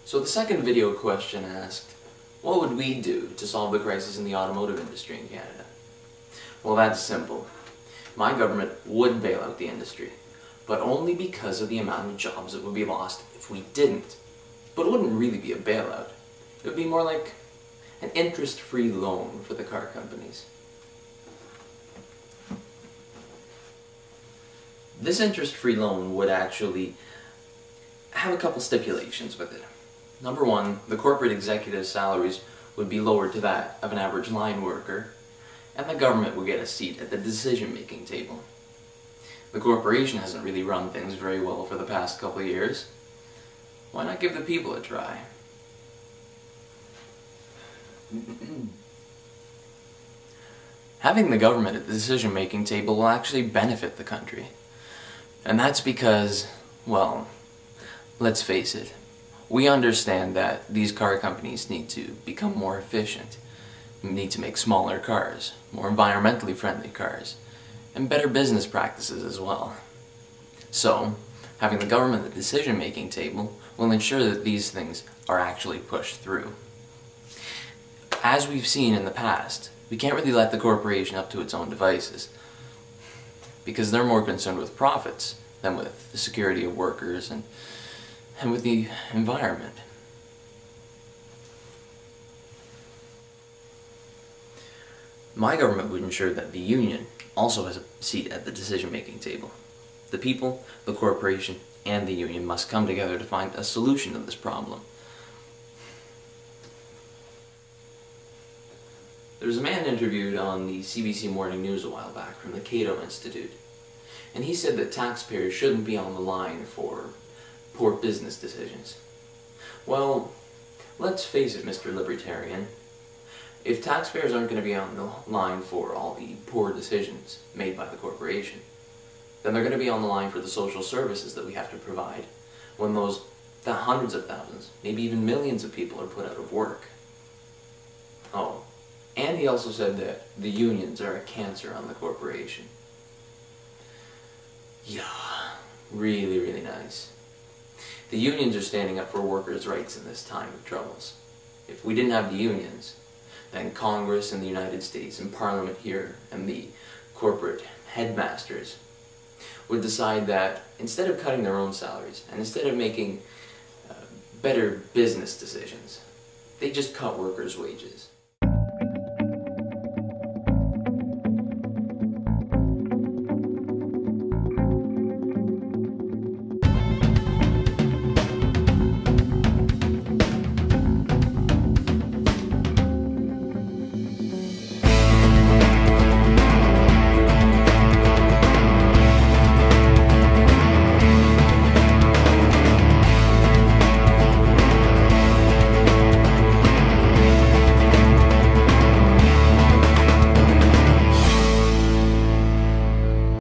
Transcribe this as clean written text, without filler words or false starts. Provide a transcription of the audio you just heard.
So the second video question asked, what would we do to solve the crisis in the automotive industry in Canada? Well, that's simple. My government would bail out the industry, but only because of the amount of jobs that would be lost if we didn't. But it wouldn't really be a bailout. It would be more like an interest-free loan for the car companies. This interest-free loan would actually have a couple stipulations with it. Number one, the corporate executive salaries would be lowered to that of an average line worker, and the government would get a seat at the decision-making table. The corporation hasn't really run things very well for the past couple of years. Why not give the people a try? Having the government at the decision-making table will actually benefit the country. And that's because, well, let's face it, we understand that these car companies need to become more efficient, need to make smaller cars, more environmentally friendly cars, and better business practices as well. So, having the government at the decision-making table will ensure that these things are actually pushed through. As we've seen in the past, we can't really let the corporation up to its own devices, because they're more concerned with profits than with the security of workers and with the environment. My government would ensure that the union also has a seat at the decision-making table. The people, the corporation, and the union must come together to find a solution to this problem. There was a man interviewed on the CBC Morning News a while back from the Cato Institute, and he said that taxpayers shouldn't be on the line for poor business decisions. Well, let's face it, Mr. Libertarian. If taxpayers aren't going to be on the line for all the poor decisions made by the corporation, then they're going to be on the line for the social services that we have to provide when those hundreds of thousands, maybe even millions of people are put out of work. Oh, and he also said that the unions are a cancer on the corporation. Yeah, really, really nice. The unions are standing up for workers' rights in this time of troubles. If we didn't have the unions, then Congress in the United States and Parliament here and the corporate headmasters would decide that instead of cutting their own salaries and instead of making better business decisions, they just cut workers' wages.